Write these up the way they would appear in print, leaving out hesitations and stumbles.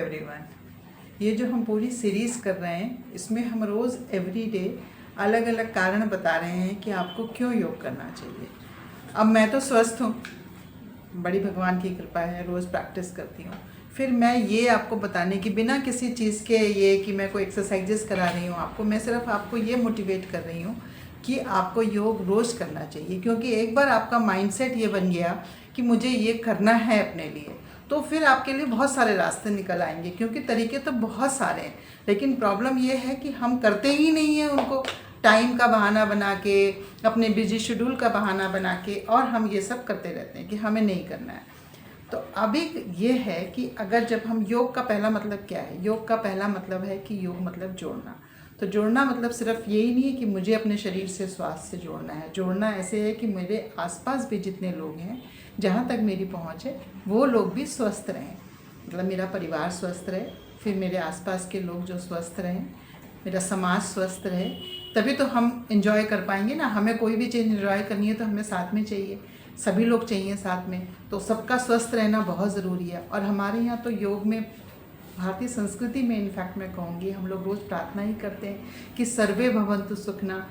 Everyone. ये जो हम पूरी सीरीज़ कर रहे हैं इसमें हम रोज़ एवरी डे अलग अलग कारण बता रहे हैं कि आपको क्यों योग करना चाहिए। अब मैं तो स्वस्थ हूँ, बड़ी भगवान की कृपा है, रोज़ प्रैक्टिस करती हूँ। फिर मैं ये आपको बताने की बिना किसी चीज़ के ये कि मैं कोई एक्सरसाइजेस करा रही हूँ आपको, मैं सिर्फ आपको ये मोटिवेट कर रही हूँ कि आपको योग रोज़ करना चाहिए। क्योंकि एक बार आपका माइंडसेट ये बन गया कि मुझे ये करना है अपने लिए, तो फिर आपके लिए बहुत सारे रास्ते निकल आएंगे। क्योंकि तरीके तो बहुत सारे हैं, लेकिन प्रॉब्लम ये है कि हम करते ही नहीं हैं उनको, टाइम का बहाना बना के, अपने बिजी शेड्यूल का बहाना बना के, और हम ये सब करते रहते हैं कि हमें नहीं करना है। तो अभी ये है कि अगर जब हम योग का पहला मतलब क्या है, योग का पहला मतलब है कि योग मतलब जोड़ना। तो जोड़ना मतलब सिर्फ यही नहीं है कि मुझे अपने शरीर से स्वास्थ्य से जोड़ना है। जोड़ना ऐसे है कि मेरे आसपास भी जितने लोग हैं, जहाँ तक मेरी पहुँच है, वो लोग भी स्वस्थ रहें। मतलब मेरा परिवार स्वस्थ रहे, फिर मेरे आसपास के लोग जो स्वस्थ रहें, मेरा समाज स्वस्थ रहे, तभी तो हम इन्जॉय कर पाएंगे ना। हमें कोई भी चीज़ इन्जॉय करनी है तो हमें साथ में चाहिए, सभी लोग चाहिए साथ में। तो सबका स्वस्थ रहना बहुत ज़रूरी है। और हमारे यहाँ तो योग में, भारतीय संस्कृति में इनफैक्ट मैं कहूँगी, हम लोग रोज़ प्रार्थना ही करते हैं कि सर्वे भवन्तु सुखिनः,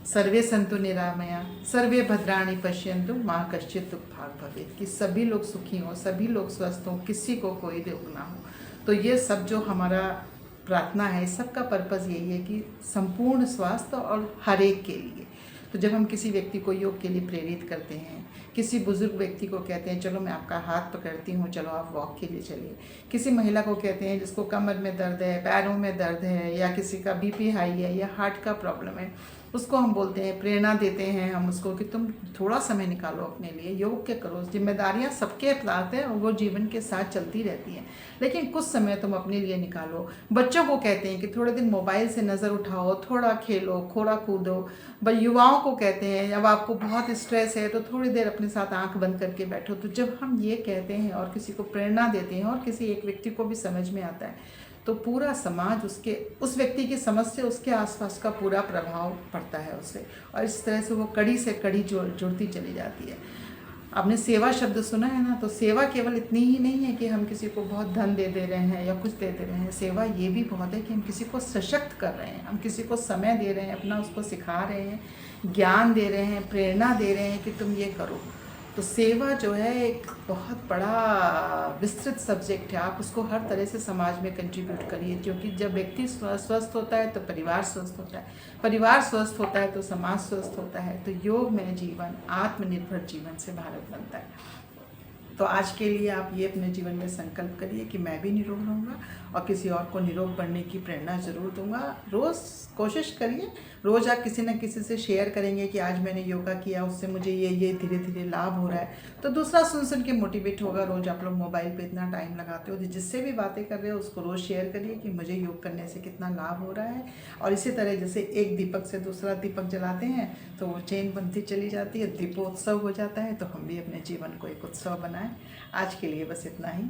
सर्वे सन्तु निरामया, सर्वे भद्राणि पश्यन्तु माँ कश्चित् दुःखभाग् भवेत्। कि सभी लोग सुखी हों, सभी लोग स्वस्थ हों, किसी को कोई दुख ना हो। तो ये सब जो हमारा प्रार्थना है, सबका पर्पज़ यही है कि संपूर्ण स्वास्थ्य और हर एक के लिए। तो जब हम किसी व्यक्ति को योग के लिए प्रेरित करते हैं, किसी बुजुर्ग व्यक्ति को कहते हैं चलो मैं आपका हाथ पकड़ती हूँ, चलो आप वॉक के लिए चलिए। किसी महिला को कहते हैं जिसको कमर में दर्द है, पैरों में दर्द है, या किसी का बीपी हाई है या हार्ट का प्रॉब्लम है, उसको हम बोलते हैं, प्रेरणा देते हैं हम उसको कि तुम थोड़ा समय निकालो अपने लिए, योग के करो। जिम्मेदारियाँ सबके अपनाते हैं और वो जीवन के साथ चलती रहती हैं, लेकिन कुछ समय तुम अपने लिए निकालो। बच्चों को कहते हैं कि थोड़े दिन मोबाइल से नज़र उठाओ, थोड़ा खेलो, थोड़ा कूदो। युवाओं को कहते हैं जब आपको बहुत स्ट्रेस है तो थोड़ी देर अपने साथ आंख बंद करके बैठो। तो जब हम ये कहते हैं और किसी को प्रेरणा देते हैं और किसी एक व्यक्ति को भी समझ में आता है, तो पूरा समाज उस व्यक्ति की समझ से उसके आसपास का पूरा प्रभाव पड़ता है उससे, और इस तरह से वो कड़ी से कड़ी जुड़ती चली जाती है। आपने सेवा शब्द सुना है ना, तो सेवा केवल इतनी ही नहीं है कि हम किसी को बहुत धन दे रहे हैं या कुछ दे रहे हैं। सेवा ये भी बहुत है कि हम किसी को सशक्त कर रहे हैं, हम किसी को समय दे रहे हैं, अपना उसको सिखा रहे हैं, ज्ञान दे रहे हैं, प्रेरणा दे रहे हैं कि तुम ये करो। तो सेवा जो है एक बहुत बड़ा विस्तृत सब्जेक्ट है। आप उसको हर तरह से समाज में कंट्रीब्यूट करिए, क्योंकि जब व्यक्ति स्वस्थ होता है तो परिवार स्वस्थ होता है, परिवार स्वस्थ होता है तो समाज स्वस्थ होता है। तो योग में जीवन, आत्मनिर्भर जीवन से भारत बनता है। तो आज के लिए आप ये अपने जीवन में संकल्प करिए कि मैं भी निरोग रहूँगा और किसी और को निरोग बनने की प्रेरणा ज़रूर दूंगा। रोज़ कोशिश करिए, रोज़ आप किसी न किसी से शेयर करेंगे कि आज मैंने योगा किया, उससे मुझे ये धीरे धीरे लाभ हो रहा है, तो दूसरा सुन के मोटिवेट होगा। रोज़ आप लोग मोबाइल पे इतना टाइम लगाते हो, जिससे भी बातें कर रहे हो उसको रोज़ शेयर करिए कि मुझे योग करने से कितना लाभ हो रहा है। और इसी तरह जैसे एक दीपक से दूसरा दीपक जलाते हैं तो वो चेन बनती चली जाती है, दीपोत्सव हो जाता है। तो हम भी अपने जीवन को एक उत्सव बनाएं। आज के लिए बस इतना ही।